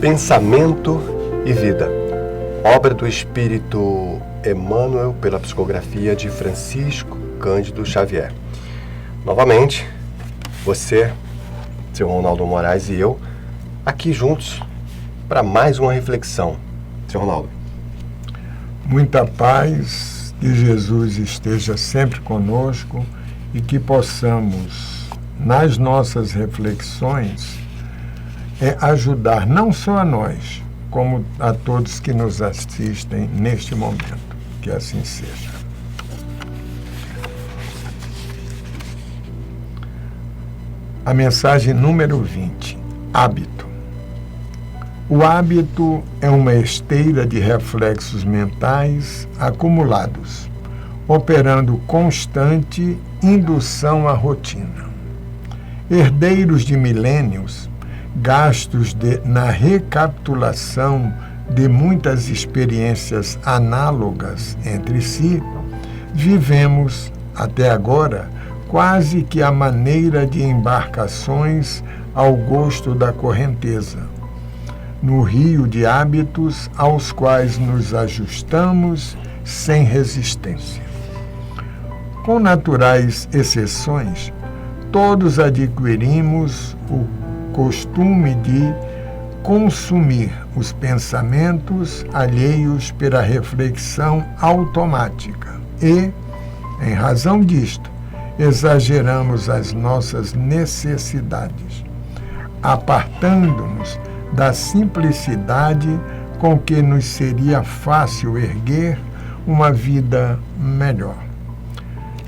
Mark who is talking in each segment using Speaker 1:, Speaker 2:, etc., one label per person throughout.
Speaker 1: Pensamento e Vida, obra do Espírito Emmanuel pela psicografia de Francisco Cândido Xavier. Novamente, você, seu Ronaldo Moraes e eu, aqui juntos para mais uma reflexão. Seu Ronaldo.
Speaker 2: Muita paz, que Jesus esteja sempre conosco e que possamos, nas nossas reflexões, ajudar não só a nós, como a todos que nos assistem neste momento. Que assim seja. A mensagem número 20. Hábito. O hábito é uma esteira de reflexos mentais acumulados, operando constante indução à rotina. Herdeiros de milênios, gastos na recapitulação de muitas experiências análogas entre si, vivemos, até agora, quase que à maneira de embarcações ao gosto da correnteza, no rio de hábitos aos quais nos ajustamos sem resistência. Com naturais exceções, todos adquirimos o costume de consumir os pensamentos alheios pela reflexão automática e, em razão disto, exageramos as nossas necessidades, apartando-nos da simplicidade com que nos seria fácil erguer uma vida melhor.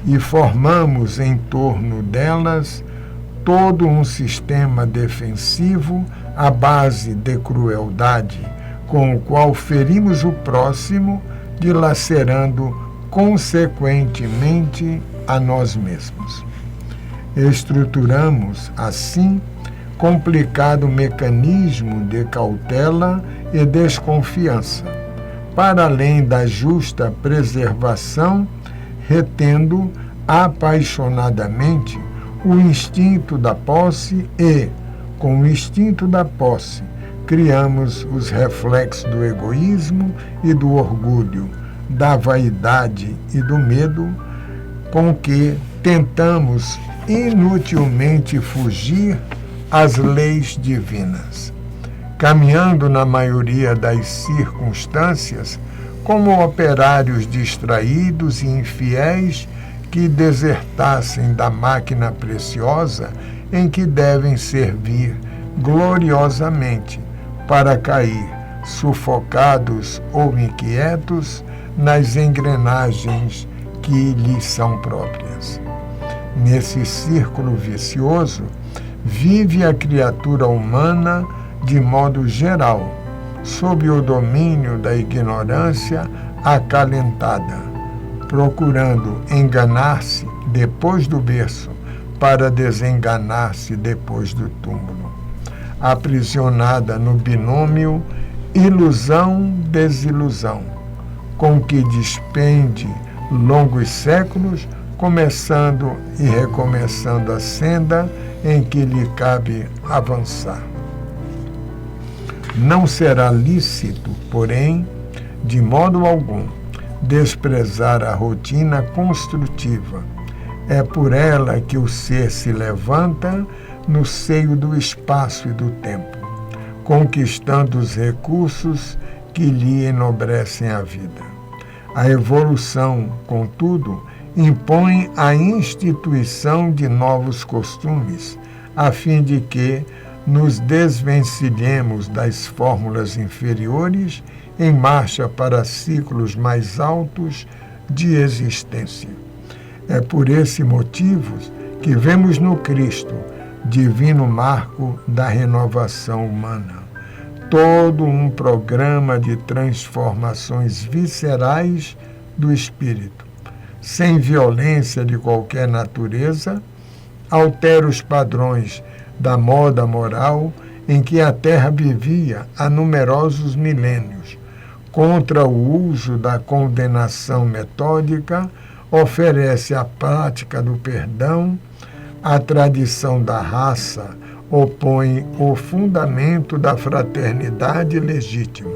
Speaker 2: E formamos em torno delas todo um sistema defensivo à base de crueldade, com o qual ferimos o próximo, dilacerando consequentemente a nós mesmos. Estruturamos, assim, complicado mecanismo de cautela e desconfiança, para além da justa preservação, retendo apaixonadamente o instinto da posse e, com o instinto da posse, criamos os reflexos do egoísmo e do orgulho, da vaidade e do medo, com que tentamos inutilmente fugir às leis divinas, caminhando na maioria das circunstâncias como operários distraídos e infiéis que desertassem da máquina preciosa em que devem servir gloriosamente para cair, sufocados ou inquietos, nas engrenagens que lhes são próprias. Nesse círculo vicioso, vive a criatura humana de modo geral, sob o domínio da ignorância acalentada, procurando enganar-se depois do berço para desenganar-se depois do túmulo, aprisionada no binômio ilusão-desilusão, com que despende longos séculos, começando e recomeçando a senda em que lhe cabe avançar. Não será lícito, porém, de modo algum, desprezar a rotina construtiva. É por ela que o ser se levanta no seio do espaço e do tempo, conquistando os recursos que lhe enobrecem a vida. A evolução, contudo, impõe a instituição de novos costumes, a fim de que nos desvencilhemos das fórmulas inferiores em marcha para ciclos mais altos de existência. É por esse motivo que vemos no Cristo, divino marco da renovação humana, todo um programa de transformações viscerais do espírito, sem violência de qualquer natureza, altera os padrões da moda moral em que a Terra vivia há numerosos milênios, contra o uso da condenação metódica, oferece a prática do perdão, a tradição da raça opõe o fundamento da fraternidade legítima.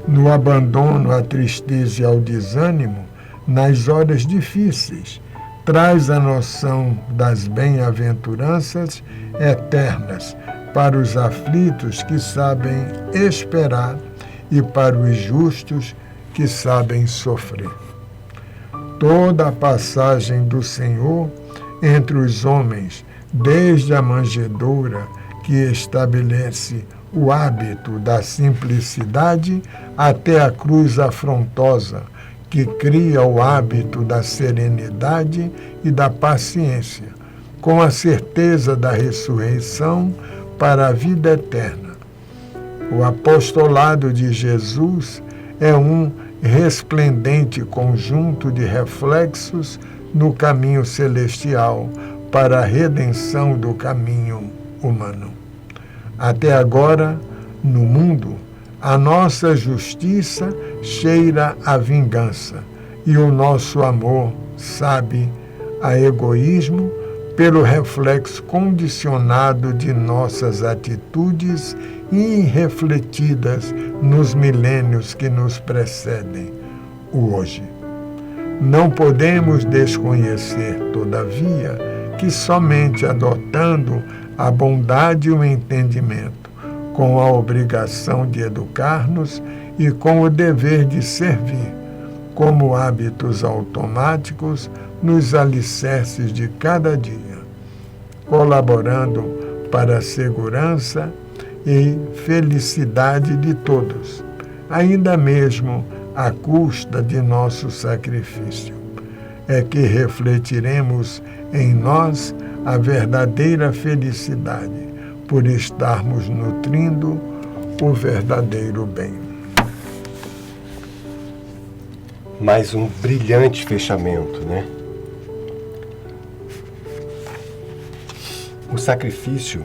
Speaker 2: No abandono à tristeza e ao desânimo, nas horas difíceis, traz a noção das bem-aventuranças eternas para os aflitos que sabem esperar e para os justos que sabem sofrer. Toda a passagem do Senhor entre os homens, desde a manjedoura que estabelece o hábito da simplicidade até a cruz afrontosa, que cria o hábito da serenidade e da paciência, com a certeza da ressurreição para a vida eterna. O apostolado de Jesus é um resplendente conjunto de reflexos no caminho celestial para a redenção do caminho humano. Até agora, no mundo, a nossa justiça cheira a vingança e o nosso amor sabe a egoísmo pelo reflexo condicionado de nossas atitudes irrefletidas nos milênios que nos precedem, o hoje. Não podemos desconhecer, todavia, que somente adotando a bondade e o entendimento, com a obrigação de educar-nos e com o dever de servir, como hábitos automáticos nos alicerces de cada dia, colaborando para a segurança e felicidade de todos, ainda mesmo à custa de nosso sacrifício, é que refletiremos em nós a verdadeira felicidade, por estarmos nutrindo o verdadeiro bem.
Speaker 1: Mais um brilhante fechamento, né? O sacrifício,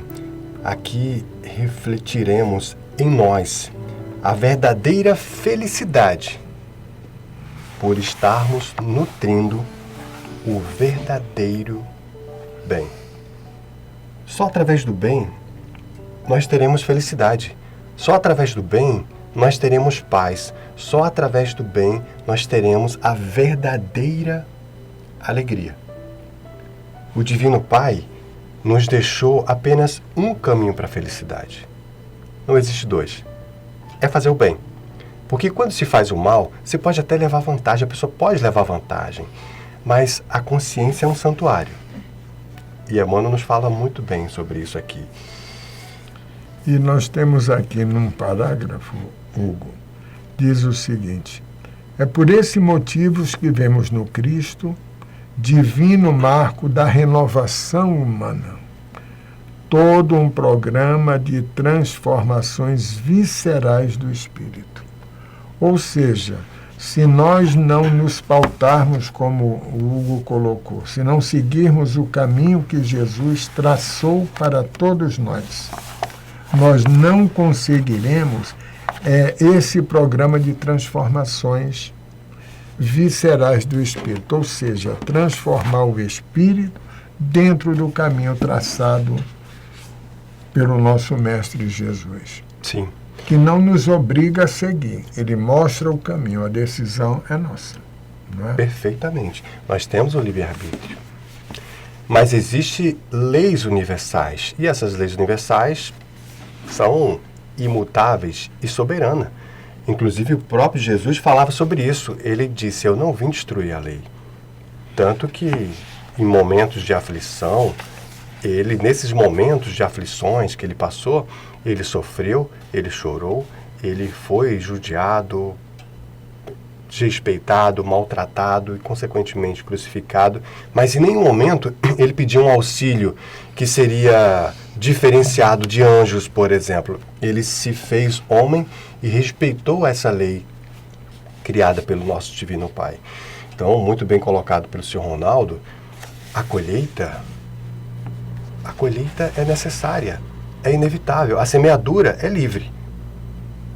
Speaker 1: aqui refletiremos em nós a verdadeira felicidade, por estarmos nutrindo o verdadeiro bem. Só através do bem nós teremos felicidade. Só através do bem nós teremos paz. Só através do bem nós teremos a verdadeira alegria. O Divino Pai nos deixou apenas um caminho para a felicidade. Não existe dois. É fazer o bem. Porque quando se faz o mal, você pode até levar vantagem, a pessoa pode levar vantagem, mas a consciência é um santuário. E Emmanuel nos fala muito bem sobre isso aqui.
Speaker 2: E nós temos aqui num parágrafo, Hugo, diz o seguinte: é por esse motivo que vemos no Cristo divino marco da renovação humana, todo um programa de transformações viscerais do espírito. Ou seja, se nós não nos pautarmos, como o Hugo colocou, se não seguirmos o caminho que Jesus traçou para todos nós, nós não conseguiremos esse programa de transformações viscerais do espírito, ou seja, transformar o espírito dentro do caminho traçado pelo nosso Mestre Jesus.
Speaker 1: Sim.
Speaker 2: Que não nos obriga a seguir, ele mostra o caminho, a decisão é nossa. Não é?
Speaker 1: Perfeitamente. Nós temos o livre-arbítrio. Mas existem leis universais, e essas leis universais são imutáveis e soberanas. Inclusive, o próprio Jesus falava sobre isso. Ele disse: eu não vim destruir a lei. Tanto que, em momentos de aflição, nesses momentos de aflições que ele passou, ele sofreu, ele chorou, ele foi judiado, desrespeitado, maltratado e, consequentemente, crucificado. Mas em nenhum momento ele pediu um auxílio que seria diferenciado de anjos, por exemplo. Ele se fez homem e respeitou essa lei criada pelo nosso Divino Pai. Então, muito bem colocado pelo Sr. Ronaldo, a colheita é necessária, é inevitável. A semeadura é livre.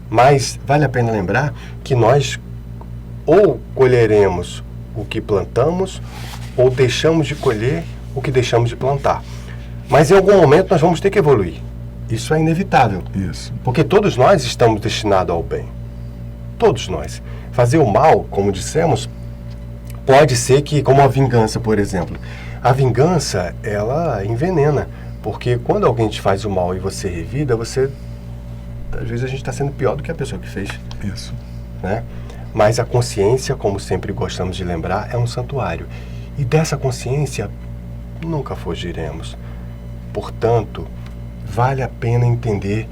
Speaker 1: Mas vale a pena lembrar que nós ou colheremos o que plantamos ou deixamos de colher o que deixamos de plantar. Mas em algum momento nós vamos ter que evoluir. Isso é inevitável.
Speaker 2: Isso.
Speaker 1: Porque todos nós estamos destinados ao bem. Todos nós. Fazer o mal, como dissemos, pode ser que, como a vingança, por exemplo. A vingança, ela envenena. Porque quando alguém te faz o mal e você revida, você... Às vezes a gente está sendo pior do que a pessoa que fez.
Speaker 2: Isso.
Speaker 1: Né? Mas a consciência, como sempre gostamos de lembrar, é um santuário. E dessa consciência nunca fugiremos. Portanto, vale a pena entender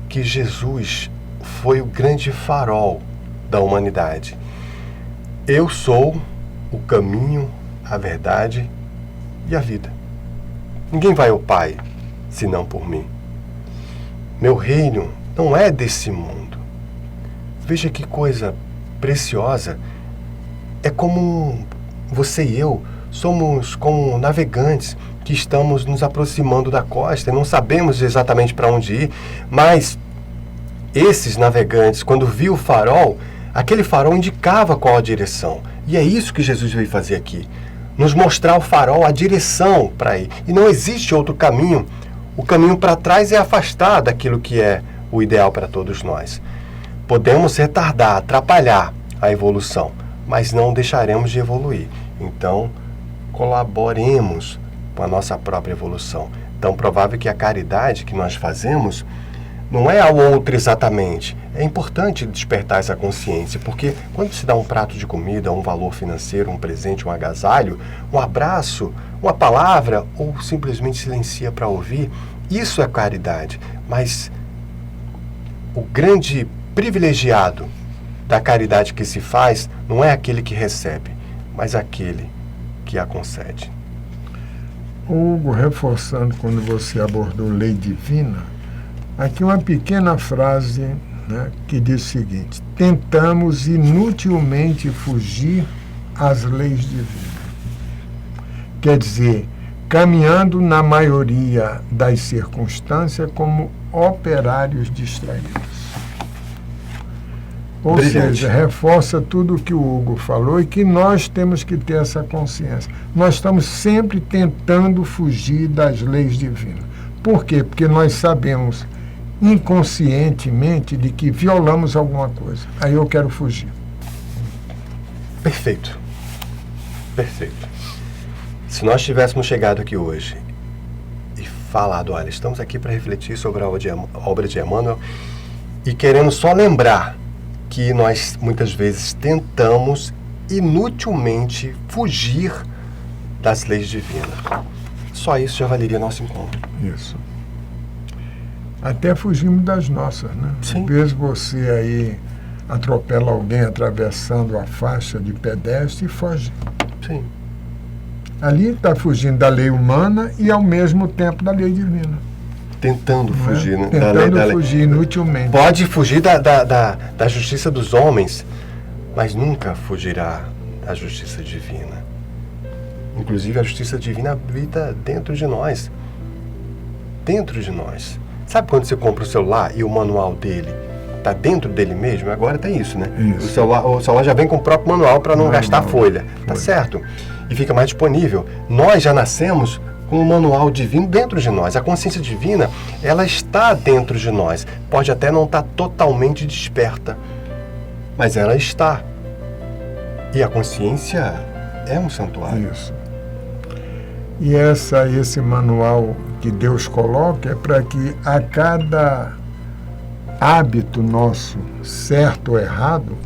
Speaker 1: que Jesus foi o grande farol da humanidade. Eu sou o caminho, a verdade e a vida. Ninguém vai ao Pai senão por mim. Meu reino não é desse mundo. Veja que coisa preciosa. É como você e eu somos como navegantes que estamos nos aproximando da costa e não sabemos exatamente para onde ir, mas esses navegantes, quando viu o farol, aquele farol indicava qual a direção. E é isso que Jesus veio fazer aqui, nos mostrar o farol, a direção para ir. E não existe outro caminho. O caminho para trás é afastar daquilo que é o ideal para todos nós. Podemos retardar, atrapalhar a evolução, mas não deixaremos de evoluir. Então, colaboremos com a nossa própria evolução. Tão provável que a caridade que nós fazemos não é ao outro exatamente. É importante despertar essa consciência, porque quando se dá um prato de comida, um valor financeiro, um presente, um agasalho, um abraço, uma palavra, ou simplesmente silencia para ouvir, isso é caridade. Mas o grande privilegiado da caridade que se faz não é aquele que recebe, mas aquele que a concede.
Speaker 2: Hugo, reforçando quando você abordou lei divina, aqui uma pequena frase, né, que diz o seguinte: tentamos inutilmente fugir às leis divinas. Quer dizer, caminhando na maioria das circunstâncias como operários distraídos. Ou
Speaker 1: Brilhante.
Speaker 2: seja, reforça tudo o que o Hugo falou e que nós temos que ter essa consciência. Nós estamos sempre tentando fugir das leis divinas. Por quê? Porque nós sabemos inconscientemente de que violamos alguma coisa. Aí eu quero fugir.
Speaker 1: Perfeito. Perfeito. Se nós tivéssemos chegado aqui hoje e falado, olha, estamos aqui para refletir sobre a obra de Emmanuel e queremos só lembrar que nós muitas vezes tentamos inutilmente fugir das leis divinas. Só isso já valeria nosso encontro.
Speaker 2: Isso. Até fugimos das nossas, né?
Speaker 1: Sim.
Speaker 2: Às vezes você aí atropela alguém atravessando a faixa de pedestre e foge.
Speaker 1: Sim.
Speaker 2: Ali está fugindo da lei humana e ao mesmo tempo da lei divina.
Speaker 1: Tentando
Speaker 2: Não é?
Speaker 1: fugir, né?
Speaker 2: Tentando fugir inutilmente.
Speaker 1: Pode fugir da justiça dos homens, mas nunca fugirá da justiça divina. Inclusive, a justiça divina habita dentro de nós. Dentro de nós. Sabe quando você compra o celular e o manual dele está dentro dele mesmo? Agora tem isso, né?
Speaker 2: Isso.
Speaker 1: O celular já vem com o próprio manual para não gastar folha. Tá certo? E fica mais disponível. Nós já nascemos com o manual divino dentro de nós. A consciência divina, ela está dentro de nós. Pode até não estar totalmente desperta, mas ela está. E a consciência é um santuário.
Speaker 2: Isso. E esse manual que Deus coloca é para que a cada hábito nosso, certo ou errado,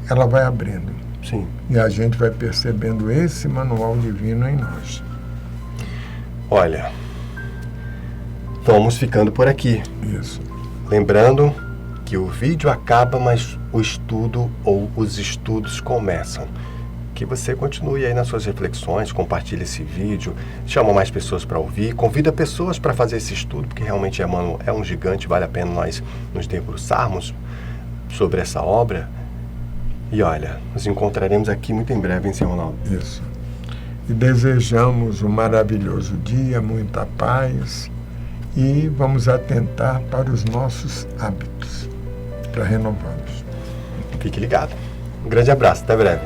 Speaker 2: ela vai abrindo.
Speaker 1: Sim.
Speaker 2: E a gente vai percebendo esse manual divino em nós.
Speaker 1: Olha, vamos ficando por aqui.
Speaker 2: Isso.
Speaker 1: Lembrando que o vídeo acaba, mas o estudo ou os estudos começam. Que você continue aí nas suas reflexões, compartilhe esse vídeo, chama mais pessoas para ouvir, convida pessoas para fazer esse estudo, porque realmente Emmanuel é um gigante, vale a pena nós nos debruçarmos sobre essa obra. E olha, nos encontraremos aqui muito em breve, hein, Sr. Ronaldo?
Speaker 2: Isso. E desejamos um maravilhoso dia, muita paz, e vamos atentar para os nossos hábitos, para renová-los.
Speaker 1: Fique ligado. Um grande abraço, até breve.